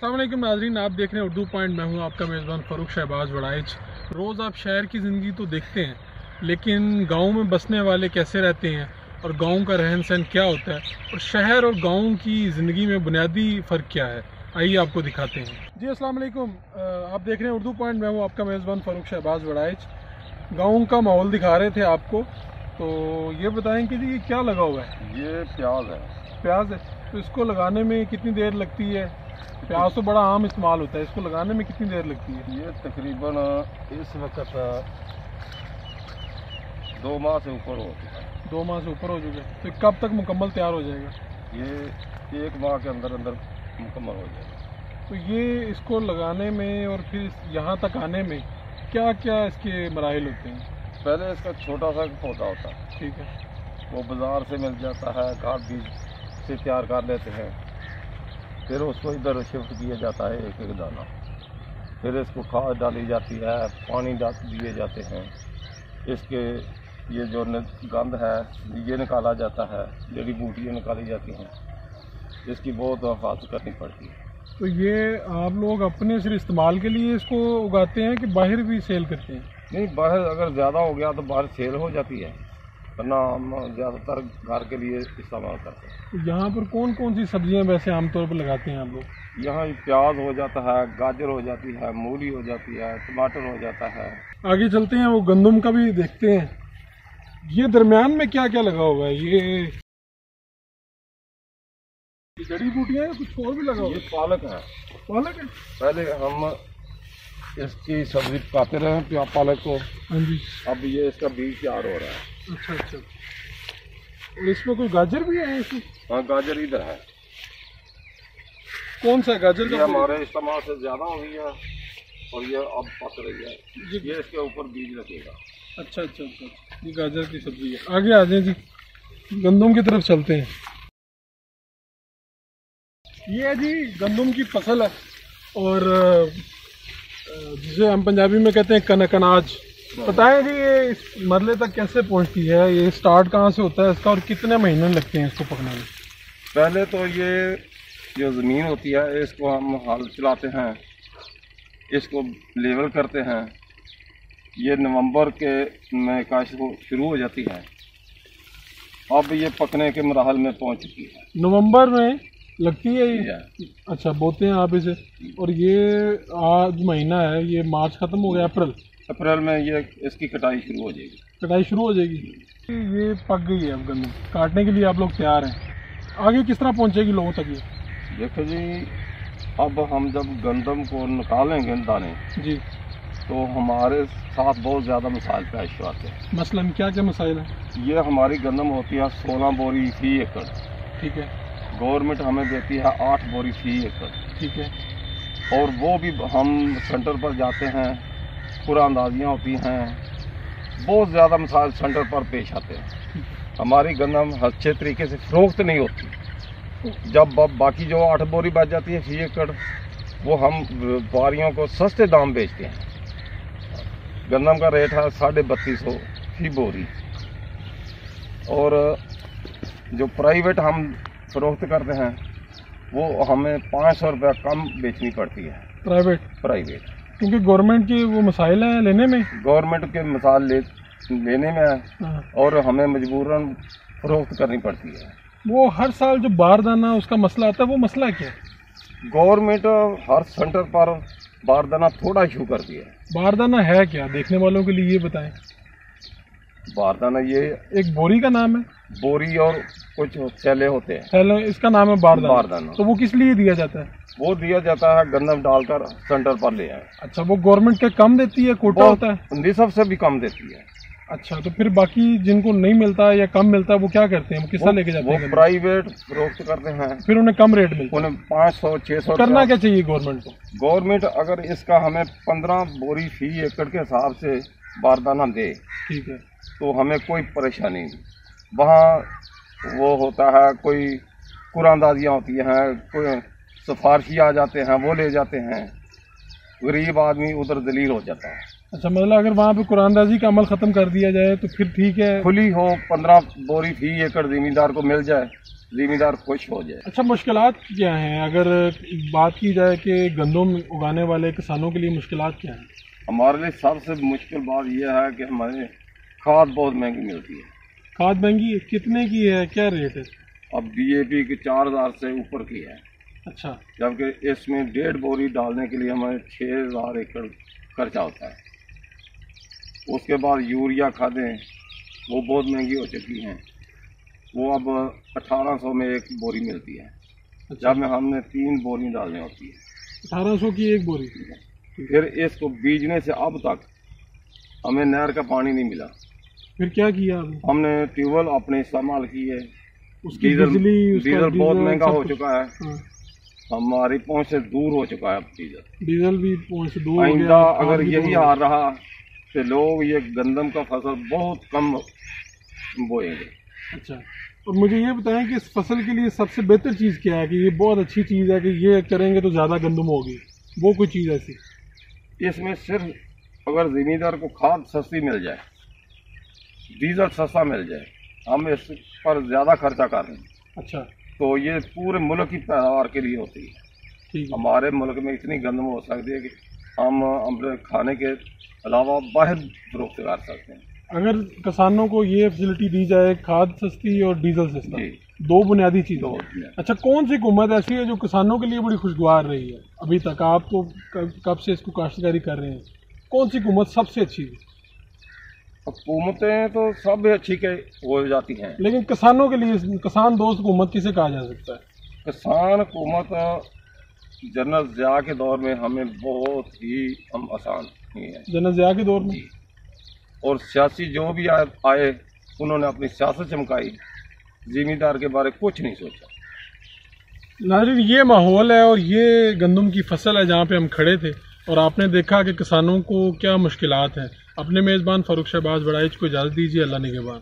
अस्सलाम वालेकुम नाज़रीन, आप देख रहे हैं उर्दू पॉइंट। मैं हूं आपका मेज़बान फ़ारूक शहबाज वड़ाइच। रोज़ आप शहर की ज़िंदगी तो देखते हैं, लेकिन गांव में बसने वाले कैसे रहते हैं और गांव का रहन सहन क्या होता है और शहर और गांव की ज़िंदगी में बुनियादी फ़र्क क्या है, आइए आपको दिखाते हैं। जी अस्सलाम वालेकुम, आप देख रहे हैं उर्दू पॉइंट। मैं हूँ आपका मेज़बान फ़ारूक शहबाज वड़ाइच। गाँव का माहौल दिखा रहे थे आपको, तो ये बताएं कि जी ये क्या लगा हुआ है? ये प्याज है। प्याज है। तो इसको लगाने में कितनी देर लगती है? प्याज तो बड़ा आम इस्तेमाल होता है, इसको लगाने में कितनी देर लगती है? ये तकरीबन इस वक्त 2 माह से ऊपर हो चुका है। 2 माह से ऊपर हो चुके हैं। तो कब तक मुकम्मल तैयार हो जाएगा? ये 1 माह के अंदर अंदर मुकम्मल हो जाएगा। तो ये इसको लगाने में और फिर यहाँ तक आने में क्या क्या इसके मराहिल होते हैं? पहले इसका छोटा सा पौधा होता है, ठीक है। वो बाज़ार से मिल जाता है, खाद बीज से तैयार कर लेते हैं। फिर उसको इधर शिफ्ट किया जाता है एक एक दाना। फिर इसको खाद डाली जाती है, पानी दिए जाते हैं। इसके ये जो गंद है ये निकाला जाता है, जड़ी बूटियाँ निकाली जाती हैं। इसकी बहुत हिफाजत करनी पड़ती है। तो ये आप लोग अपने सिर्फ इस्तेमाल के लिए इसको उगाते हैं कि बाहर भी सेल करते हैं? नहीं, बाहर अगर ज़्यादा हो गया तो बाहर सेल हो जाती है, वरना हम ज़्यादातर घर के लिए इस्तेमाल करते हैं। तो यहाँ पर कौन कौन सी सब्जियाँ वैसे आमतौर पर लगाते हैं आप लोग? यहाँ प्याज हो जाता है, गाजर हो जाती है, मूली हो जाती है, टमाटर हो जाता है। आगे चलते हैं, वो गंदम का भी देखते हैं। ये दरमियान में क्या क्या लगा हुआ है? ये जड़ी बूटियाँ हैं, कुछ और भी लगा हुआ ये है? पालक है। पालक है। पहले हम इसकी सब्जी पकाते रहे पालक को। हाँ जी। अब ये इसका बीज तैयार हो रहा है। अच्छा अच्छा। और इसमें कोई गाजर भी है इसमें? हाँ, गाजर इधर है। कौन सा गाजर ये का? हमारे इस्तेमाल से ज़्यादा हो गई है और ये अब पक रही है। ये इसके ऊपर बीज लगेगा। अच्छा अच्छा अच्छा, ये गाजर की सब्जी है। आगे आ जाए जी, गंदम की तरफ चलते हैं। ये है जी गंदम की फसल है, और जिसे हम पंजाबी में कहते हैं कनक अनाज। बताएं जी ये इस मरले तक कैसे पहुंचती है? ये स्टार्ट कहाँ से होता है इसका और कितने महीने लगते हैं इसको पकने में? पहले तो ये जो ज़मीन होती है इसको हम हल चलाते हैं, इसको लेवल करते हैं। ये नवंबर के में काश्त शुरू हो जाती है। अब ये पकने के मराहल में पहुंच चुकी है। नवंबर में लगती है ये? अच्छा, बोते हैं आप इसे। और ये आज महीना है, ये मार्च खत्म हो गया, अप्रैल में ये इसकी कटाई शुरू हो जाएगी। कटाई शुरू हो जाएगी। ये पक गई है, अब गंदम काटने के लिए आप लोग तैयार हैं। आगे किस तरह पहुंचेगी लोगों तक ये? देखो जी, अब हम जब गंदम को निकालेंगे दाने जी, तो हमारे साथ बहुत ज़्यादा मसाइल पेश आते हैं। मसलन क्या क्या मसाइल है? ये हमारी गंदम होती है 16 बोरी फी एकड़। ठीक है। गवर्नमेंट हमें देती है 8 बोरी फी एकड़। ठीक है। और वो भी हम सेंटर पर जाते हैं, पूरा अंदाजियाँ होती हैं, बहुत ज़्यादा मसाइल सेंटर पर पेश आते हैं। हमारी गंदम अच्छे तरीके से फरोख्त नहीं होती। जब बाकी जो 8 बोरी बच जाती है फी एकड़, वो हम व्यापारियों को सस्ते दाम बेचते हैं। गंदम का रेट है 3250 फी बोरी, और जो प्राइवेट हम फरोख्त करते हैं वो हमें 500 रुपये कम बेचनी पड़ती है। प्राइवेट क्योंकि गवर्नमेंट की वो मसाइल हैं लेने में, गवर्नमेंट के मसाल लेने में है, और हमें मजबूरन फरोख्त करनी पड़ती है। वो हर साल जो बारदाना उसका मसला आता है, वो मसला क्या है? गवर्नमेंट हर सेंटर पर बारदाना थोड़ा इशू करती है। बारदाना है क्या, देखने वालों के लिए ये बताएं। बारदाना ये एक बोरी का नाम है? बोरी और कुछ थैले होते हैं। थैले, इसका नाम है बारदाना। तो वो किस लिए दिया जाता है? वो दिया जाता है गंदम डालकर सेंटर पर ले आए। अच्छा, वो गवर्नमेंट के कम देती है, कोटा होता है? निसब से भी कम देती है। अच्छा, तो फिर बाकी जिनको नहीं मिलता है या कम मिलता है वो क्या करते हैं? वो किस तरह लेके जाते हैं? वो प्राइवेट फरोख्त करते हैं, फिर उन्हें कम रेट मिलता है। उन्हें 500-600 करना क्या चाहिए गवर्नमेंट को? गवर्नमेंट अगर इसका हमें 15 बोरी फी एकड़ के हिसाब से बारदाना दे, ठीक है, तो हमें कोई परेशानी नहीं। वहाँ वो होता है, कोई कुरानदाजियाँ होती हैं, कोई सिफारशी आ जाते हैं, वो ले जाते हैं। गरीब आदमी उधर दलील हो जाता है। अच्छा, मतलब अगर वहाँ पे कुरानदाजी का अमल खत्म कर दिया जाए तो फिर ठीक है? खुली हो, 15 बोरी फी एकड़ जमींदार को मिल जाए जिम्मेदार खुश हो जाए। अच्छा, मुश्किलात क्या हैं अगर बात की जाए कि गंदम उगाने वाले किसानों के लिए मुश्किलात क्या हैं? हमारे लिए सबसे मुश्किल बात यह है कि हमारे खाद बहुत महंगी मिलती है। खाद महंगी है? कितने की है, क्या रेट है? अब DAP की 4000 से ऊपर की है। अच्छा। जबकि इसमें 1.5 बोरी डालने के लिए हमें 6000 एकड़ खर्चा होता है। उसके बाद यूरिया खादें वो बहुत महंगी हो चुकी हैं, वो अब 1800 में एक बोरी मिलती है। अच्छा। जब में हमने 3 बोरी डालनी होती है। 1800 की एक बोरी? फिर इसको बीजने से अब तक हमें नहर का पानी नहीं मिला। फिर क्या किया आपने? हमने ट्यूबवेल अपने इस्तेमाल किए। उसकी डीजल बहुत महंगा हो चुका है। हाँ। हमारी पहुंच से दूर हो चुका है अब डीजल भी पहुंच से दूर हो आइंदा गया। अगर यही हाल रहा तो लोग ये गंदम का फसल बहुत कम बोएंगे। अच्छा, और मुझे ये बताएं कि इस फसल के लिए सबसे बेहतर चीज़ क्या है कि ये बहुत अच्छी चीज़ है कि ये करेंगे तो ज़्यादा गंदम होगी, वो कोई चीज़ ऐसी? इसमें सिर्फ अगर जिम्मेदार को खाद सस्ती मिल जाए, डीजल सस्ता मिल जाए, हम इस पर ज़्यादा खर्चा कर रहे हैं। अच्छा। तो ये पूरे मुल्क की पैदावार के लिए होती है। ठीक है। हमारे मुल्क में इतनी गंदम हो सकती है कि हम अपने खाने के अलावा बाहर फरोख्त कर सकते हैं। अगर किसानों को ये फैसिलिटी दी जाए, खाद सस्ती और डीजल सस्ता, दो बुनियादी चीज़ें। अच्छा, कौन सी हुकूमत ऐसी है जो किसानों के लिए बड़ी खुशगवार रही है अभी तक? आप तो कब से इसको काश्तकारी कर रहे हैं, कौन सी हुकूमत सबसे अच्छी है? हुकूमतें तो सब अच्छी के हो जाती हैं, लेकिन किसानों के लिए किसान दोस्त हुकूमत किसे कहा जा सकता है? किसान हुकूमत जनरल ज़िया के दौर में हमें बहुत ही हम आसान हुई है। जनरल ज़िया के दौर में? और सियासी जो भी आए उन्होंने अपनी सियासत चमकाई, जिम्मेदार के बारे कुछ नहीं सोचा। नाज़रीन, ये माहौल है और ये गंदम की फसल है जहाँ पे हम खड़े थे और आपने देखा कि किसानों को क्या मुश्किलात हैं। अपने मेज़बान फ़ारूक शहबाज बड़ाइच को इजाज़त दीजिए। अल्लाह निगहबान।